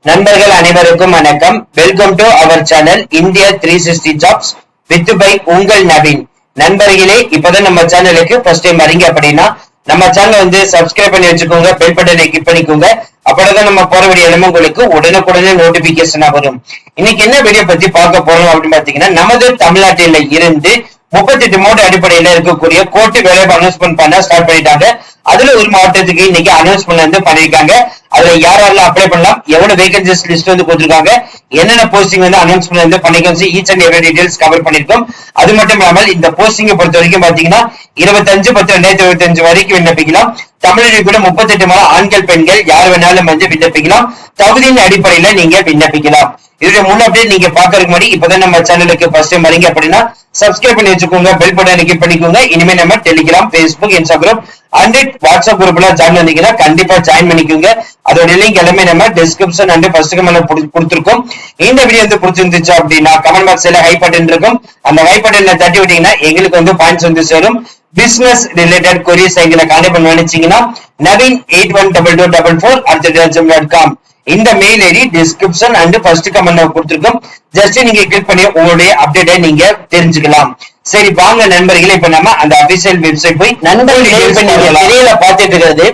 நண்பர்கள் அனைவருக்கும் வணக்கம். Welcome to our channel India 360 jobs with by உங்கள் நவீன். நண்பர்களே, இப்பதான் நம்ம சேனலுக்கு ஃபர்ஸ்ட் டைம் வரீங்க அப்படின்னா நம்ம சேனல் வந்து சப்ஸ்கிரைப் பண்ணி வச்சுக்கோங்க, பெல் பட்டனை கிளிக் பண்ணிக்கோங்க. அப்பதான் நம்ம போற வீடியோ எல்லாமே உங்களுக்கு உடனுக்குடனே நோட்டிபிகேஷனா வரும். இன்னைக்கு என்ன வீடியோ பத்தி பார்க்க போறோம் அப்படின்னு பாத்தீங்கன்னா, நமது தமிழ்நாட்டில இருந்து 38 மாவட்ட அடிப்படையில இருக்கக்கூடிய கோர்ட்டு வேலை அனௌன்ஸ்மெண்ட் பண்ண ஸ்டார்ட் பண்ணிட்டாங்க. அதுல ஒரு மாவட்டத்துக்கு இன்னைக்கு அனௌன்ஸ்மெண்ட் வந்து பண்ணிருக்காங்க. அதுல யாரெல்லாம் அப்ளை பண்ணலாம், எவ்வளவு வேகன்சிஸ் லிஸ்ட் வந்து கொடுத்திருக்காங்க, என்னென்ன போஸ்டிங் வந்து அனௌன்ஸ்மெண்ட் வந்து பண்ணிருக்கோம், each and every details cover பண்ணிருக்கோம். அது மட்டும் இல்லாமல் இந்த போஸ்டிங்கை பொறுத்த வரைக்கும் பாத்தீங்கன்னா 25/10/2025 வரைக்கும் விண்ணப்பிக்கலாம். தமிழர்கள் கூட 38 மாத ஆண்கள் பெண்கள் யார் வேணாலும் வந்து விண்ணப்பிக்கலாம். தகுதியின் அடிப்படையில நீங்க விண்ணப்பிக்கலாம். இதோட முன் அப்டேட் நீங்க பாக்குறதுக்கு முன்னாடி இப்பதான் நம்ம சேனலுக்கு ஃபர்ஸ்ட் டைம் வரீங்க அப்படின்னா சப்ஸ்கிரைப் பண்ணி வச்சுக்கோங்க, பெல் பட்டனை கிளிக் பண்ணிக்கோங்க. இனிமே நம்ம Telegram, Facebook, Instagram and WhatsApp குரூப்ல ஜாயின் பண்ணீங்கன்னா கண்டிப்பா ஜாயின் பண்ணிக்கோங்க. அதோட லிங்க் எல்லாமே நம்ம டிஸ்கிரிப்ஷன் அண்ட் ஃபர்ஸ்ட் கமெண்ட்ல கொடுத்திருக்கோம். இந்த வீடியோ வந்து பிடிச்சிருந்துச்சு அப்படின்னா கமெண்ட் பாக்ஸ்ல ஹை பட்டன் இருக்கும், அந்த ஹை பட்டன்ல தட்டி விட்டீங்கன்னா எங்களுக்கு வந்து பாயிண்ட்ஸ் வந்து சேரும். பிசினஸ் ரிலேட்டட் queries எங்களை கான்டாக்ட் பண்ண நினைச்சீங்கன்னா naveen812244@gmail.com இந்த mail ID description and first கமெண்ட்ல கொடுத்திருக்கோம். ஜஸ்ட் நீங்க கிளிக் பண்ணி உங்களுடைய அப்டேட்டை நீங்க தெரிஞ்சுக்கலாம். சரி வாங்க நண்பர்களே, இப்ப நம்ம அந்த அபிஷியல் வெப்சைட் போய் நண்பர்கள் பார்த்துட்டு இருக்கிறது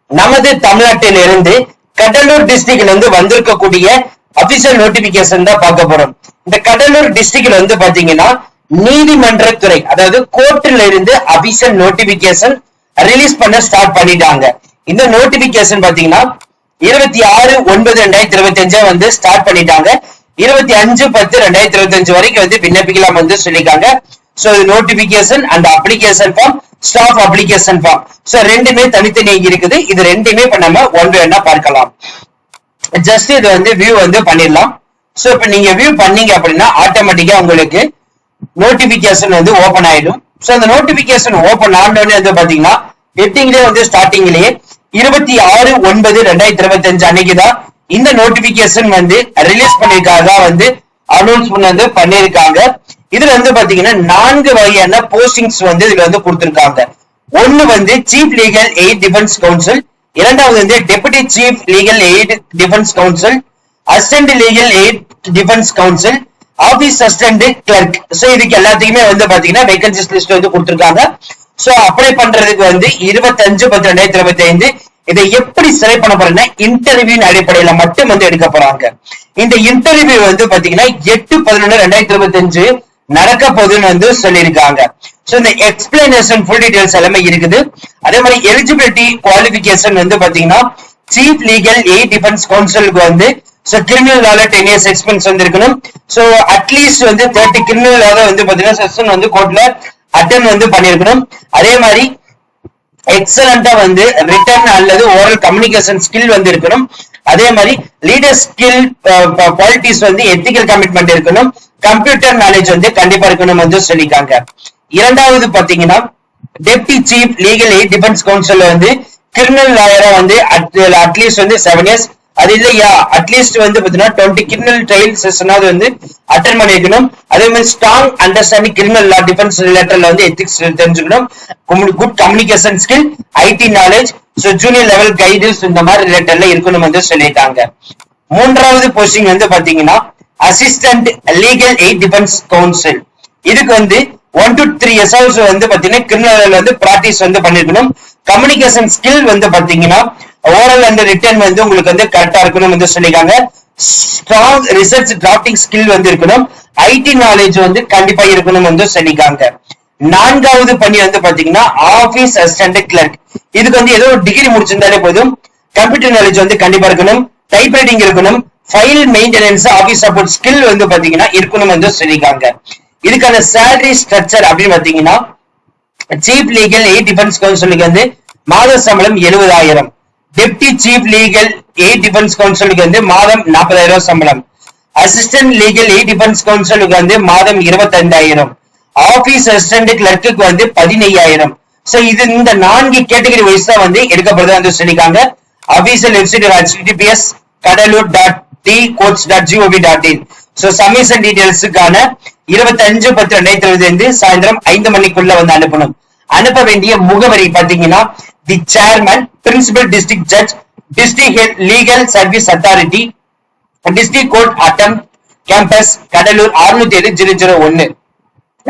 நமது தமிழ்நாட்டில இருந்து கடலூர் டிஸ்ட்ரிக்ட்ல இருந்து வந்திருக்கக்கூடிய அபிஷியல் நோட்டிபிகேஷன் தான் பார்க்க போறோம். இந்த கடலூர் டிஸ்ட்ரிக்ட்ல வந்து பாத்தீங்கன்னா நீதிமன்றத்துறை, அதாவது கோர்ட்ல இருந்து அபிஷியல் நோட்டிபிகேஷன் ரிலீஸ் பண்ண ஸ்டார்ட் பண்ணிட்டாங்க. இந்த நோட்டிபிகேஷன் பாத்தீங்கன்னா 26/9/2025 வந்து ஸ்டார்ட் பண்ணிட்டாங்க. 25/10/2025 வரைக்கும் வந்து விண்ணப்பிக்கலாம் வந்து சொல்லிருக்காங்க. So notification and application form, staff application form, so ரெண்டுமே தனித்தனியாக இருக்குது. இது ரெண்டுமே இப்ப நம்ம ஒன் பை ஒன்னா பார்க்கலாம். ஜஸ்ட் இது வந்து வியூ வந்து பண்ணிடலாம். சோ இப்ப நீங்க வியூ பண்ணீங்க அப்படின்னா ஆட்டோமேட்டிக்கா உங்களுக்கு நோட்டிபிகேஷன் வந்து ஓபன் ஆயிடும். சோ அந்த நோட்டிபிகேஷன் ஓபன் ஆனோடனே வந்து பாத்தீங்கன்னா ஹெட்டிங்லயே வந்து ஸ்டார்டிங்லயே 26/9/2025 அன்னைக்குதான் இந்த நோட்டிபிகேஷன் வந்து ரிலீஸ் பண்ணிருக்காங்க, வந்து அனௌன்ஸ்மெண்ட் வந்து பண்ணிருக்காங்க. இதுல வந்து பாத்தீங்கன்னா 4 வகையான போஸ்டிங்ஸ் வந்து இதுல வந்து கொடுத்திருக்காங்க. ஒன்னு வந்து chief legal aid defence counsel, இரண்டாவது வந்து deputy chief legal aid defence counsel, assistant legal aid defence counsel, office assistant clerk. So இதுக்கு எல்லாத்துக்குமே வந்து பாத்தீங்கன்னா வேகன்சிஸ் லிஸ்ட் வந்து கொடுத்திருக்காங்க. சோ அப்ளை பண்றதுக்கு வந்து 25/10/2025 இதை எப்படி செலக்ட் பண்ண போறேன்னா இன்டர்வியூ அடிப்படையில மட்டும் வந்து எடுக்க போறாங்க. இந்த இன்டர்வியூ வந்து பாத்தீங்கன்னா 8/11/2025 நடக்க போகுதுன்னு வந்து சொல்லியிருக்காங்க. சோ இந்த எக்ஸ்பிளனேஷன் ஃபுல் டீடைல்ஸ் எல்லாமே இருக்குது. அதே மாதிரி எலிஜிபிலிட்டி குவாலிபிகேஷன் வந்து பாத்தீங்கன்னா சீஃப் லீகல் எய்ட் டிஃபென்ஸ் கவுன்சிலுக்கு வந்து கிரிமினல் லால 10 years எக்ஸ்பீரியன்ஸ் வந்து இருக்கணும். சோ அட்லீஸ்ட் வந்து 30 கிரிமினல் லால வந்து பாத்தீங்கன்னா செஷன் வந்து கோர்ட்ல அட்டெண்ட் வந்து பண்ணிருக்கணும். அதே மாதிரி எக்ஸலண்டா வந்து ரிட்டன் அல்லது ஓரல் கம்யூனிகேஷன் ஸ்கில் வந்து இருக்கணும். அதே மாதிரி லீடர் ஸ்கில் குவாலிட்டிஸ் வந்து எத்திக்கல் கமிட்மெண்ட் இருக்கணும். கம்ப்யூட்டர் நாலேஜ் வந்து கண்டிப்பா இருக்கணும் வந்து சொல்லிருக்காங்க. இரண்டாவது பாத்தீங்கன்னா deputy chief legal aid defence council வந்து கிரிமினல் லாயரா வந்து அட்லீஸ்ட் வந்து 7 years, அது இல்லையா அட்லீஸ்ட் வந்து பாத்தீங்கன்னா 20 கிரிமினல் ட்ரையல் செஷனாவது வந்து அட்டெண்ட் பண்ணிருக்கணும். அதே மாதிரி strong understanding criminal law defence ரிலேட்டட்ல வந்து எத்திக்ஸ் தெரிஞ்சுக்கணும். Good communication skill, IT knowledge, so junior level guidance இந்த மாதிரி ரிலேட்டட்ல இருக்கணும் வந்து சொல்லியிருக்காங்க. மூன்றாவது போஸ்டிங் வந்து பாத்தீங்கன்னா assistant legal aid defence council. இதுக்கு வந்து 1 to 3 years வந்து பாத்தீங்கன்னா கிரிமினல் வந்து பிராக்டிஸ் வந்து பண்ணிருக்கணும். கம்யூனிகேஷன் ஸ்கில் வந்து பாத்தீங்கன்னா ஓரல் அண்ட் ரிட்டன் வந்து உங்களுக்கு வந்து கரெக்டா இருக்கணும் வந்து சொல்லிருக்காங்க. ஸ்ட்ராங் ரிசர்ச் டிராஃப்டிங் ஸ்கில் வந்து இருக்கணும். ஐடி நாலேஜ் வந்து கண்டிப்பா இருக்கணும் வந்து சொல்லிருக்காங்க. நான்காவது பணி வந்து பாத்தீங்கன்னா ஆபீஸ் அசிஸ்டன்ட் கிளர்க். இதுக்கு வந்து ஏதோ ஒரு டிகிரி முடிச்சிருந்தாலே போதும். கம்ப்யூட்டர் நாலேஜ் வந்து கண்டிப்பா இருக்கணும். டைப் ரைட்டிங் இருக்கணும். File maintenance, office support skill வந்து பாத்தீங்கன்னா இருக்கணும் வந்து சொல்லிருக்காங்க. இதுக்கான சேலரி ஸ்ட்ரக்சர் அப்படின்னு பாத்தீங்கன்னா சீஃப் லீகல் எய்ட் டிஃபென்ஸ் கவுன்சிலுக்கு வந்து மாத சம்பளம் 70,000, deputy chief legal aid defence கவுன்சிலுக்கு வந்து மாதம் 40,000 சம்பளம், அசிஸ்டன்ட் லீகல் எய்ட் டிஃபென்ஸ் கவுன்சிலுக்கு வந்து மாதம் 25,000, ஆபீஸ் அசிஸ்டன்ட் கிளர்க்கு வந்து 15,000. சோ இது இந்த 4 கேட்டகரி வைஸ் தான் வந்து எடுக்கப்படுது வந்து சொல்லிருக்காங்க. Official website https://cadalur.tcourts.gov.in. So submission டீடைல்ஸுக்கான 25/10/2025 சாயந்தரம் 5 மணிக்குள்ள வந்து அனுப்பணும். அனுப்ப வேண்டிய முகவரி பாத்தீங்கன்னா the chairman, principal district judge, district legal service authority, district court அட்டம் கேம்பஸ் கடலூர் 607-001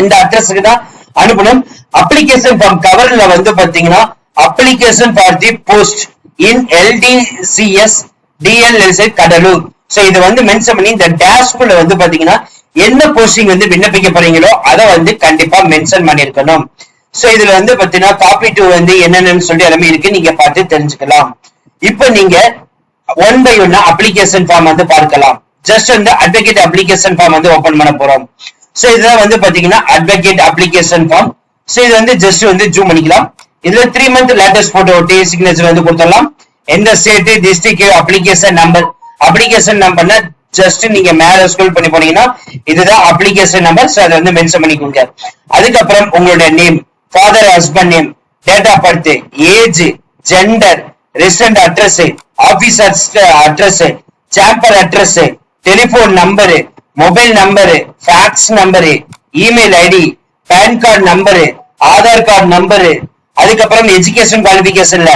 இந்த அட்ரஸ்க்கு தான் அனுப்பணும். அப்ளிகேஷன் ஃபார்ம் கவர்ல வந்து பாத்தீங்கன்னா application for the post in LDCS DLS Cuddalore. So இது வந்து மென்ஷன் பண்ணி இந்த டேஷ்குள்ள வந்து பாத்தீங்கன்னா என்ன போஸ்டிங் வந்து விண்ணப்பிக்க போறீங்களோ அதை வந்து கண்டிப்பா மென்ஷன் பண்ணிருக்கணும். சோ இதுல வந்து பாத்தீங்கன்னா காப்பி டு வந்து என்னென்னு சொல்லி எல்லாமே இருக்கு, நீங்க பார்த்து தெரிஞ்சுக்கலாம். இப்போ நீங்க 1 by 1 அப்ளிகேஷன் ஃபார்ம் வந்து பார்க்கலாம். ஜஸ்ட் வந்து அட்வொகேட் அப்ளிகேஷன் ஃபார்ம் வந்து ஓபன் பண்ண போறோம். சோ இதுதான் வந்து பாத்தீங்கன்னா அட்வொகேட் அப்ளிகேஷன் ஃபார்ம். சோ இது வந்து ஜஸ்ட் வந்து ஜூம் பண்ணிக்கலாம். இதுல 3 month லேட்டஸ்ட் போட்டோ ஒட்டி சிக்னேச்சர் வந்து கொடுத்துடலாம். எந்த ஸ்டேட் டிஸ்ட்ரிக்ட் அப்ளிகேஷன் நம்பர்னா ஜஸ்ட் நீங்க மேல ஸ்க்ரோல் பண்ணி போனீங்கன்னா இதுதான் அப்ளிகேஷன் நம்பர். சோ அதை வந்து மென்ஷன் பண்ணிக்கோங்க. அதுக்கப்புறம் உங்களுடைய name, father husband name, date of birth, age, gender, resident address, office address, chamber address, telephone number, mobile number, fax number, email ID, PAN card number, Aadhaar card number, அதுக்கப்புறம் education குவாலிபிகேஷன்ல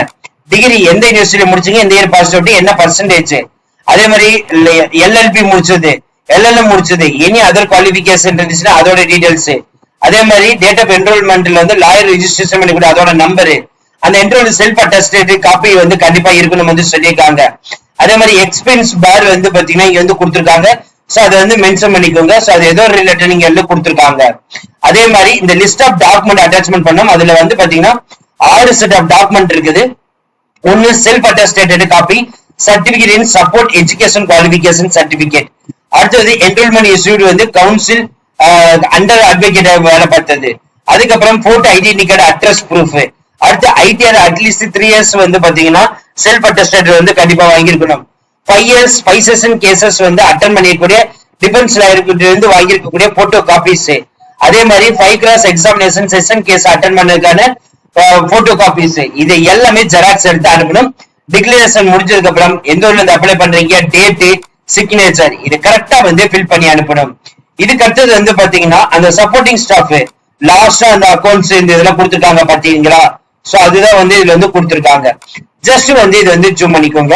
degree எந்த university முடிச்சீங்க, எந்த year pass out, என்ன percentage, அதே மாதிரி LLB முடிச்சது, LLM முடிச்சது, எனி அதர் குவாலிபிகேஷன் இருந்துச்சுன்னா அதோட டீடைல்ஸ், அதே மாதிரி டேட் ஆஃப் என்ரோல்மெண்ட்ல வந்து லாயர் ரெஜிஸ்ட்ரேஷன் பண்ணி கூட அதோட நம்பரு, அந்த என்ரோல் செல்ஃப் அட்டஸ்டேட் காப்பி வந்து கண்டிப்பா இருக்கணும் வந்து சொல்லியிருக்காங்க. அதே மாதிரி எக்ஸ்பென்ஸ் பார் வந்து பாத்தீங்கன்னா இங்க வந்து கொடுத்திருக்காங்க. சோ அதை வந்து மென்ஷன் பண்ணிக்கோங்க. சோ அது ஏதோ ரிலேட்டட் நீங்க எல்லாம் கொடுத்திருக்காங்க. அதே மாதிரி இந்த லிஸ்ட் ஆஃப் டாக்குமெண்ட் அட்டாச்மெண்ட் பண்ணோம். அதுல வந்து பாத்தீங்கன்னா 6 செட் ஆஃப் டாக்குமெண்ட் இருக்குது. ஒன்னு self attested copy, certificate in support education qualification certificate, அடுத்தது என்ரோல்மெண்ட் இஷ்யூட் வந்து கவுன்சில் அண்டர் அட்வொகேட் வேலை பார்த்தது, அதுக்கப்புறம் photo identity card address proof, அடுத்து ITR அட்லீஸ்ட் 3 years வந்து பாத்தீங்கன்னா செல்ஃப் அட்டஸ்டேட்டட் வந்து கண்டிப்பா வாங்கியிருக்கணும். 5 years 5 session கேசஸ் வந்து அட்டன் பண்ணிருக்கக்கூடிய டிஃபென்ஸ் லாயர்கிட்ட இருந்து வாங்கியிருக்கக்கூடிய போட்டோ காப்பீஸ், அதே மாதிரி 5 cross examination session case attend பண்ணதுக்கான போட்டோ காப்பீஸ், இது எல்லாமே ஜெராக்ஸ் எடுத்து அனுப்பணும். டிக்ளரேஷன் முடிஞ்சதுக்கு அப்புறம் எந்த ஊர்ல இருந்து அப்ளை பண்றீங்க, டேட், சிக்னேச்சர், இது கரெக்டா வந்து ஃபில் பண்ணி அனுப்பணும். இதுக்கு அடுத்தது வந்து பாத்தீங்கன்னா அந்த சப்போர்ட்டிங் ஸ்டாஃப் லாஸ்டா அந்த அக்கௌண்ட்ஸ் இந்த இதெல்லாம் கொடுத்துருக்காங்க பாத்தீங்களா. சோ அதுதான் வந்து இதுல வந்து கொடுத்துருக்காங்க. ஜஸ்ட் வந்து இது வந்து ஜூம் பண்ணிக்கோங்க.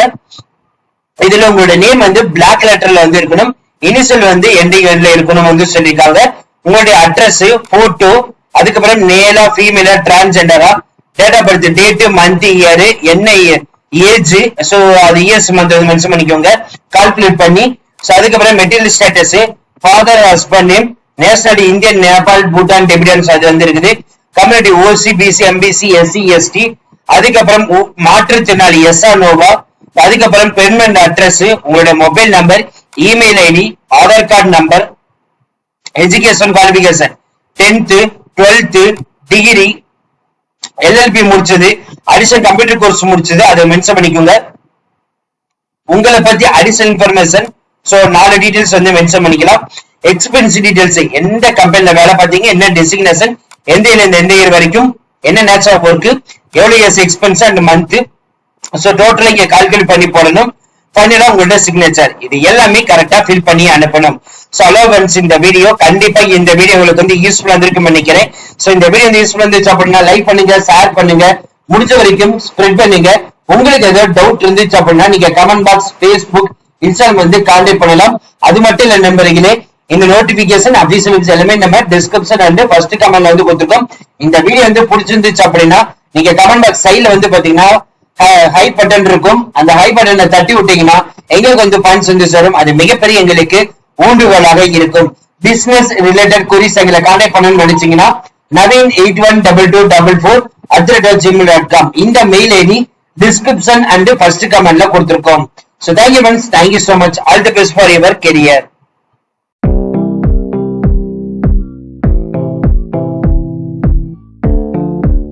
இதுல உங்களோட நேம் வந்து பிளாக் லெட்டர்ல வந்து இருக்கணும், இனிஷியல் வந்து எண்டிங்ல இருக்கணும் வந்து சொல்லியிருக்காங்க. உங்களுடைய அட்ரஸ், போட்டோ, அதுக்கப்புறம் மேலா ஃபீமேலா டிரான்ஸ்ஜெண்டரா, date of birth, date, month, year, என்ன ஏஜ், சோ அது இயர்ஸ் மந்த் வந்து மென்ஷன் பண்ணிக்கோங்க கால்குலேட் பண்ணி. சோ அதுக்கப்புறம் material status, father husband name, nationality Indian, Nepal, Bhutan, Tibetans அது வந்து இருக்குது. Community OC, BC, MBC, SC, ST, அதுக்கப்புறம் மாற்றுத்திறனாளி எஸ்ஆ நோவா, அதுக்கப்புறம் பெர்மனன்ட் அட்ரஸ், உங்களுடைய mobile number, email ID, Aadhaar card number, education qualification 10th 12th degree, LLB முடிச்சது, அடிஷனல் கம்ப்யூட்டர் கோர்ஸ் முடிச்சது அதை மென்ஷன் பண்ணிக்கோங்க. உங்களை பத்தி அடிஷனல் இன்ஃபர்மேஷன், சோ 4 டீடைல்ஸ் வந்து மென்ஷன் பண்ணிக்கலாம். எக்ஸ்பென்ஸ் டீடைல்ஸ், எந்த கம்பெனில வேலை பார்த்தீங்க, என்ன டெசிக்னேஷன், எந்த இயர் வரைக்கும், என்ன நேச்சர் ஆஃப் ஒர்க், எவ்வளவு years expense and month, so டோட்டலா இங்க கால்குலேட் பண்ணி போடணும். ஃபைனலா உங்களோட சிக்னேச்சர், இது எல்லாமே கரெக்டா ஃபில் பண்ணி அனுப்பணும். சோ அலோவன்ஸ் இந்த வீடியோ கண்டிப்பா இந்த வீடியோ உங்களுக்கு வந்து யூஸ்ஃபுல்லா இருந்திருக்குன்னு நினைக்கிறேன். சோ இந்த வீடியோ வந்து யூஸ்ஃபுல்லா இருந்துச்சு அப்படின்னா லைக் பண்ணுங்க, ஷேர் பண்ணுங்க, முடிஞ்ச வரைக்கும் ஸ்ப்ரெட் பண்ணுங்க. உங்களுக்கு ஏதாவது டவுட் இருந்துச்சு அப்படின்னா நீங்க கமெண்ட் பாக்ஸ், Facebook, Instagram வந்து கான்டாக்ட் பண்ணலாம். அது மட்டும் இல்ல நண்பர்களே, இந்த நோட்டிபிகேஷன் அபிஷியல் எல்லாமே நம்ம டிஸ்கிரிப்ஷன் அண்ட் ஃபர்ஸ்ட் கமெண்ட்ல வந்து கொடுத்துருக்கோம். இந்த வீடியோ வந்து பிடிச்சிருந்துச்சு அப்படின்னா நீங்க கமெண்ட் பாக்ஸ் சைட்ல வந்து பாத்தீங்கன்னா ஹை பட்டன் இருக்கும், அந்த ஹை பட்டனை தட்டி விட்டீங்கன்னா எங்களுக்கு வந்து பாயிண்ட்ஸ் வந்து சேரும். அது மிகப்பெரிய எங்களுக்கு ஊண்டுகோலாக இருக்கும். பிசினஸ் ரிலேட்டட் குரீஸ் எங்களை கான்டாக்ட் பண்ணணும்னு நினைச்சீங்கன்னா naveen812244@gmail.com இந்த mail ID description and first கமெண்ட்ல கொடுத்திருக்கோம். So thank you friends, thank you so much, all the best for your career.